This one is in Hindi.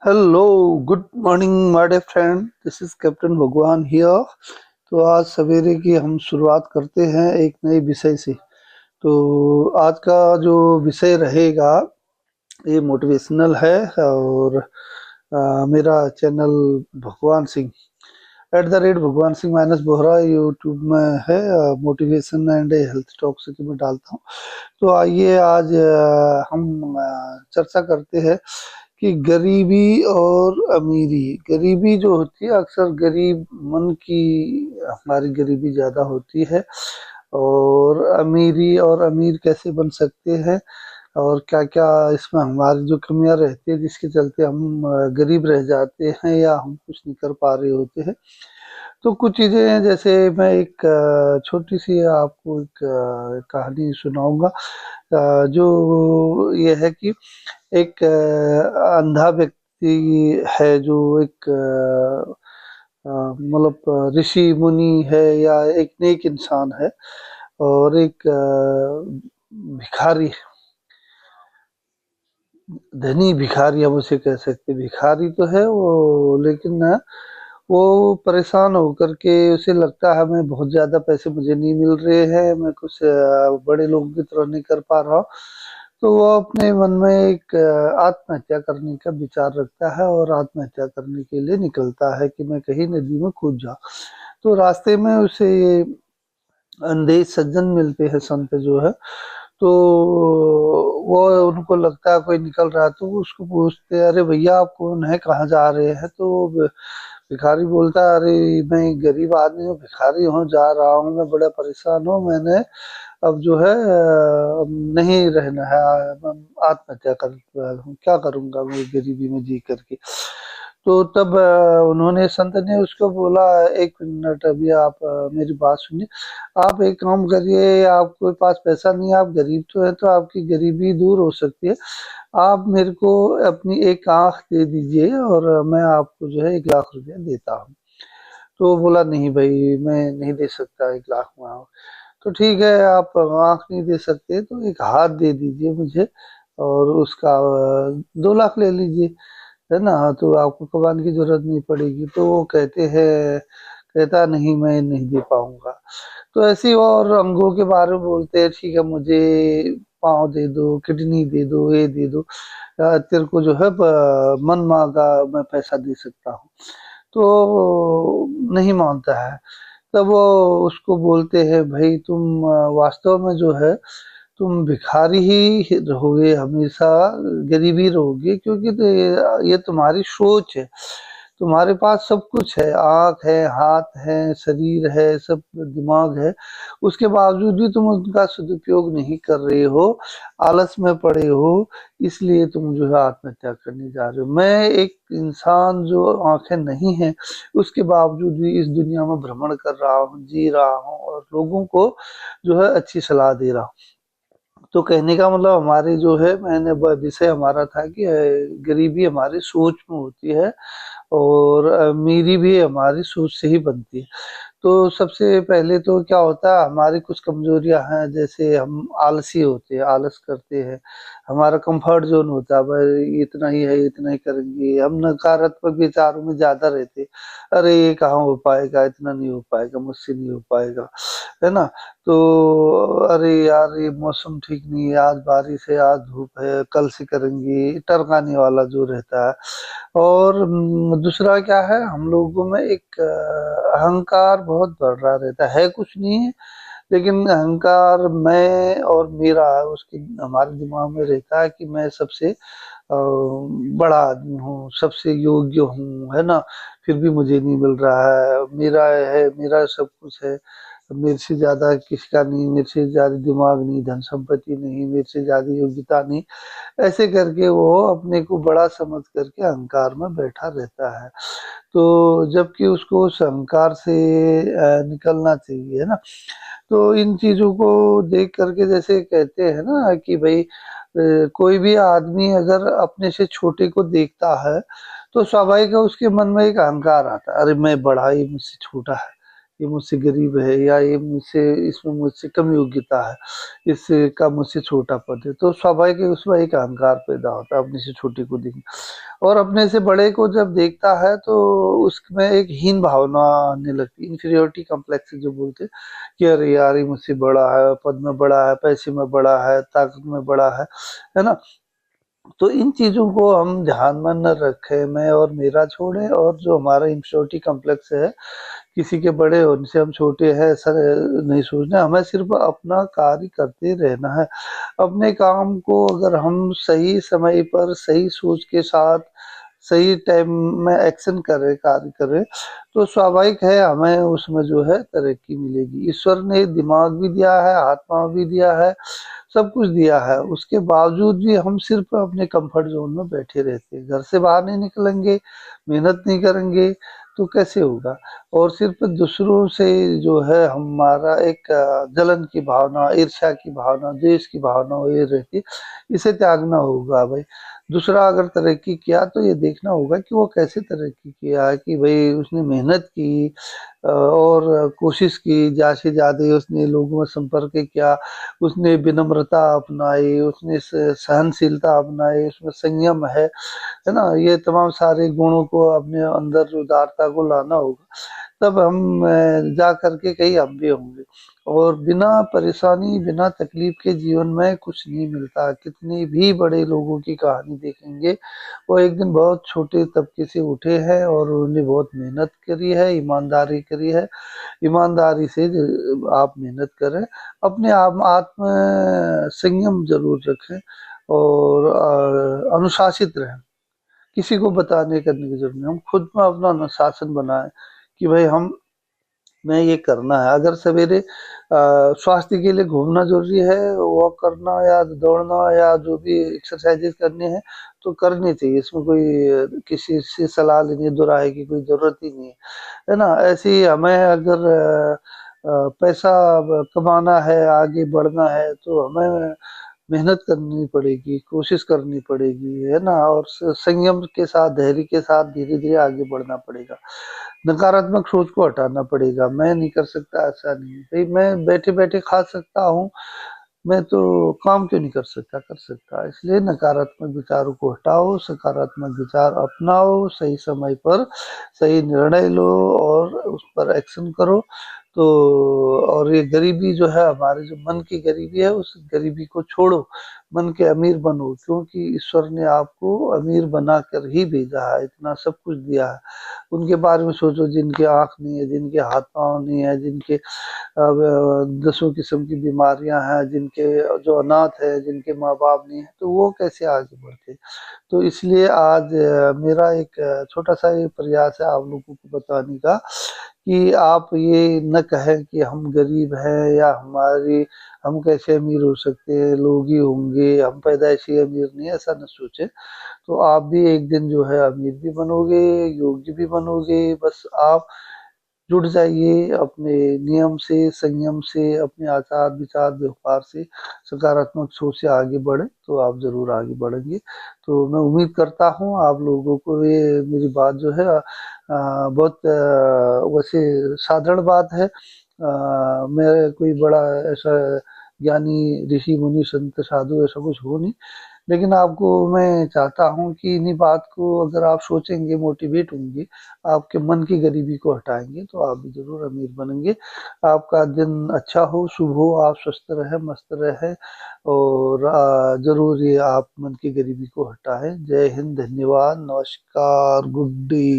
Hello, good morning my dear friend, this is captain Bhagwan here. तो आज सवेरे की हम शुरुआत करते हैं एक नए विषय से। तो आज का जो विषय रहेगा ये मोटिवेशनल है। और मेरा चैनल भगवान सिंह भगवान सिंह माइनस बोहरा यूट्यूब में है। मोटिवेशन एंड हेल्थ टॉक से कि मैं डालता हूँ। तो आइए आज हम चर्चा करते हैं कि गरीबी और अमीरी। गरीबी जो होती है, अक्सर गरीब मन की हमारी गरीबी ज़्यादा होती है। और अमीरी और अमीर कैसे बन सकते हैं और क्या-क्या इसमें हमारी जो कमियाँ रहती है जिसके चलते हम गरीब रह जाते हैं या हम कुछ नहीं कर पा रहे होते हैं। तो कुछ चीज़ें हैं, जैसे मैं एक छोटी-सी आपको एक कहानी सुनाऊँगा। जो ये है कि एक अंधा व्यक्ति है जो एक मतलब ऋषि मुनि है या एक नेक इंसान है। और एक भिखारी, धनी भिखारी हम उसे कह सकते हैं। भिखारी तो है वो, लेकिन ना वो परेशान होकर के उसे लगता है मैं बहुत ज़्यादा पैसे मुझे नहीं मिल रहे हैं, मैं कुछ बड़े लोगों की तरह नहीं कर पा रहा हूँ। तो वो अपने मन में एक आत्महत्या करने का विचार रखता है और आत्महत्या करने के लिए निकलता है कि मैं कहीं नदी में कूद जाऊँ। तो रास्ते में उसे ये अंधे सज्जन मिलते हैं, संत जो है। तो वो उनको लगता है कोई निकल रहा है, तो वो उसको पूछते हैं, अरे भैया आप कौन है, कहाँ जा रहे हैं? तो भिखारी बोलता है, अरे मैं गरीब आदमी हूँ, भिखारी हूँ, जा रहा हूँ, मैं बड़ा परेशान हूँ, मैंने अब जो है नहीं रहना है, आत्महत्या कर रहा हूँ, क्या करूंगा मैं गरीबी में जी करके। तो तब उन्होंने, संत ने उसको बोला, एक मिनट अभी आप मेरी बात सुनिए। आप एक काम करिए, आपके पास पैसा नहीं है, आप गरीब तो है, तो आपकी गरीबी दूर हो सकती है। आप मेरे को अपनी एक आंख दे दीजिए और मैं आपको जो है 1 लाख रुपया देता हूँ। तो वो बोला, नहीं भाई मैं नहीं दे सकता 1 लाख में। तो ठीक है, आप आंख नहीं दे सकते तो एक हाथ दे दीजिए मुझे और उसका 2 लाख ले लीजिए, है ना? तो आपको कमाने की जरूरत नहीं पड़ेगी। तो वो कहता नहीं, मैं नहीं दे पाऊंगा। तो ऐसे ही और अंगों के बारे में बोलते हैं, ठीक है मुझे पाँव दे दो, किडनी दे दो, ये दे दो, तेरे को जो है मन मांगा मैं पैसा दे सकता हूँ। तो नहीं मानता है। तब वो उसको बोलते हैं, भाई तुम वास्तव में जो है तुम भिखारी ही रहोगे, हमेशा गरीबी रहोगे, क्योंकि तो ये तुम्हारी सोच है। तुम्हारे पास सब कुछ है, आँख है, हाथ है, शरीर है, सब दिमाग है, उसके बावजूद भी तुम उनका सदुपयोग नहीं कर रहे हो, आलस में पड़े हो, इसलिए तुम जो है आत्महत्या करने जा रहे हो। मैं एक इंसान जो आँखें नहीं है, उसके बावजूद भी इस दुनिया में भ्रमण कर रहा हूँ, जी रहा हूँ और लोगों को जो है अच्छी सलाह दे रहा हूँ। तो कहने का मतलब हमारे जो है, मैंने विषय हमारा था कि गरीबी हमारी सोच में होती है और अमीरी भी हमारी सोच से ही बनती है। तो सबसे पहले तो क्या होता है, हमारी कुछ कमजोरियां हैं, जैसे हम आलसी होते हैं, आलस करते हैं, हमारा कंफर्ट जोन होता है, भाई इतना ही है, इतना ही करेंगे। हम नकारात्मक विचारों में ज्यादा रहते हैं, अरे ये कहाँ हो पाएगा, इतना नहीं हो पाएगा, मुझसे नहीं हो पाएगा, है ना? तो अरे यार ये मौसम ठीक नहीं है, आज बारिश है, आज धूप है, कल से करेंगे, टरकाने वाला जो रहता है। और दूसरा क्या है, हम लोगों में एक अहंकार बहुत बढ़ रहा रहता है, कुछ नहीं है लेकिन अहंकार, मैं और मेरा, उसके हमारे दिमाग में रहता है कि मैं सबसे बड़ा आदमी हूँ, सबसे योग्य हूँ, है ना? फिर भी मुझे नहीं मिल रहा है, मेरा है, मेरा सब कुछ है, मेरे से ज्यादा किसका नहीं, मेरे से ज्यादा दिमाग नहीं, धन संपत्ति नहीं, मेरे से ज्यादा योग्यता नहीं। ऐसे करके वो अपने को बड़ा समझ करके अहंकार में बैठा रहता है। तो जबकि उसको उस अहंकार से निकलना चाहिए, है ना? तो इन चीजों को देख करके, जैसे कहते हैं ना कि भाई कोई भी आदमी अगर अपने से छोटे को देखता है तो स्वाभाविक है उसके मन में एक अहंकार आता है, अरे मैं बड़ा, ये मुझसे छोटा है, ये मुझसे गरीब है, या ये मुझसे, इसमें मुझसे कम योग्यता है, इसका मुझसे छोटा पद है। तो स्वाभाविक है उसमें एक अहंकार पैदा होता है अपने से छोटे को देखना। और अपने से बड़े को जब देखता है तो उसमें एक हीन भावना आने लगती है, इंफीरियोरिटी कॉम्प्लेक्स जो बोलते हैं कि अरे यार ये मुझसे बड़ा है, पद में बड़ा है, पैसे में बड़ा है, ताकत में बड़ा है ना। तो इन चीजों को हम ध्यान में न रखें, मैं और मेरा छोड़ें, और जो हमारा इंफीरियोरिटी कॉम्प्लेक्स है, किसी के बड़े होने से हम छोटे हैं ऐसा नहीं सोचना, हमें सिर्फ अपना कार्य करते रहना है। अपने काम को अगर हम सही समय पर सही सोच के साथ सही टाइम में एक्शन करें, कार्य करें, तो स्वाभाविक है हमें उसमें जो है तरक्की मिलेगी। ईश्वर ने दिमाग भी दिया है, हाथ पांव भी दिया है, सब कुछ दिया है, उसके बावजूद भी हम सिर्फ अपने कंफर्ट जोन में बैठे रहते हैं, घर से बाहर नहीं निकलेंगे, मेहनत नहीं करेंगे तो कैसे होगा। और सिर्फ दूसरों से जो है हमारा एक जलन की भावना, ईर्ष्या की भावना, द्वेष की भावना ये रहती है, इसे त्यागना होगा भाई। दूसरा अगर तरक्की किया तो ये देखना होगा कि वो कैसे तरक्की किया है, कि भाई उसने मेहनत की और कोशिश की, ज़्यादा से ज़्यादा उसने लोगों में संपर्क किया, उसने विनम्रता अपनाई, उसने सहनशीलता अपनाई, उसमें संयम है ना। ये तमाम सारे गुणों को अपने अंदर उदारता को लाना होगा, तब हम जा करके कहीं हम भी होंगे। और बिना परेशानी, बिना तकलीफ के जीवन में कुछ नहीं मिलता। कितनी भी बड़े लोगों की कहानी देखेंगे, वो एक दिन बहुत छोटे तबके से उठे हैं और उन्होंने बहुत मेहनत करी है, ईमानदारी करी है। ईमानदारी से आप मेहनत करें, अपने आप आत्म संयम जरूर रखें और अनुशासित रहें। किसी को बताने करने की जरूरत नहीं, हम खुद में अपना अनुशासन बनाएं कि भाई हम में ये करना है। अगर सवेरे स्वास्थ्य के लिए घूमना जरूरी है, वॉक करना या दौड़ना या जो भी एक्सरसाइजेस करने हैं तो करनी चाहिए, इसमें कोई किसी से सलाह लेने दोराहे की कोई जरूरत ही नहीं है ना। ऐसे ही हमें अगर पैसा कमाना है, आगे बढ़ना है, तो हमें मेहनत करनी पड़ेगी, कोशिश करनी पड़ेगी, है ना। और संयम के साथ, धैर्य के साथ धीरे धीरे आगे बढ़ना पड़ेगा। नकारात्मक सोच को हटाना पड़ेगा, मैं नहीं कर सकता ऐसा नहीं है भाई, मैं बैठे बैठे खा सकता हूँ, मैं तो काम क्यों नहीं कर सकता, कर सकता। इसलिए नकारात्मक विचारों को हटाओ, सकारात्मक विचार अपनाओ, सही समय पर सही निर्णय लो और उस पर एक्शन करो। तो और ये गरीबी जो है, हमारे जो मन की गरीबी है, उस गरीबी को छोड़ो, मन के अमीर बनो, क्योंकि ईश्वर ने आपको अमीर बनाकर ही भेजा है, इतना सब कुछ दिया है। उनके बारे में सोचो जिनके आंख नहीं है, जिनके हाथ पांव नहीं है, जिनके दसों किस्म की बीमारियां हैं, जिनके जो अनाथ है, जिनके माँ बाप नहीं है, तो वो कैसे आगे बढ़ते। तो इसलिए आज मेरा एक छोटा सा ये प्रयास है आप लोगों को बताने का कि आप ये न कहें कि हम गरीब हैं या हमारी, हम कैसे अमीर हो सकते हैं, लोग ही होंगे, हम पैदाइशी अमीर नहीं, ऐसा न सोचे। तो आप भी एक दिन जो है अमीर भी बनोगे, योग्य भी बनोगे। बस आप जुड़ जाइए अपने नियम से, संयम से, अपने आचार विचार व्यवहार से, सकारात्मक सोच से आगे बढ़े तो आप जरूर आगे बढ़ेंगे। तो मैं उम्मीद करता हूँ आप लोगों को ये मेरी बात जो है बहुत वैसे साधारण बात है। मैं कोई बड़ा ऐसा ज्ञानी ऋषि मुनि संत साधु ऐसा कुछ हो नहीं, लेकिन आपको मैं चाहता हूँ कि इन्हीं बात को अगर आप सोचेंगे, मोटिवेट होंगे, आपके मन की गरीबी को हटाएंगे, तो आप भी जरूर अमीर बनेंगे। आपका दिन अच्छा हो, शुभ हो, आप स्वस्थ रहे, मस्त रहे, और जरूर ये आप मन की गरीबी को हटाएं। जय हिंद, धन्यवाद, नमस्कार, गुड डे।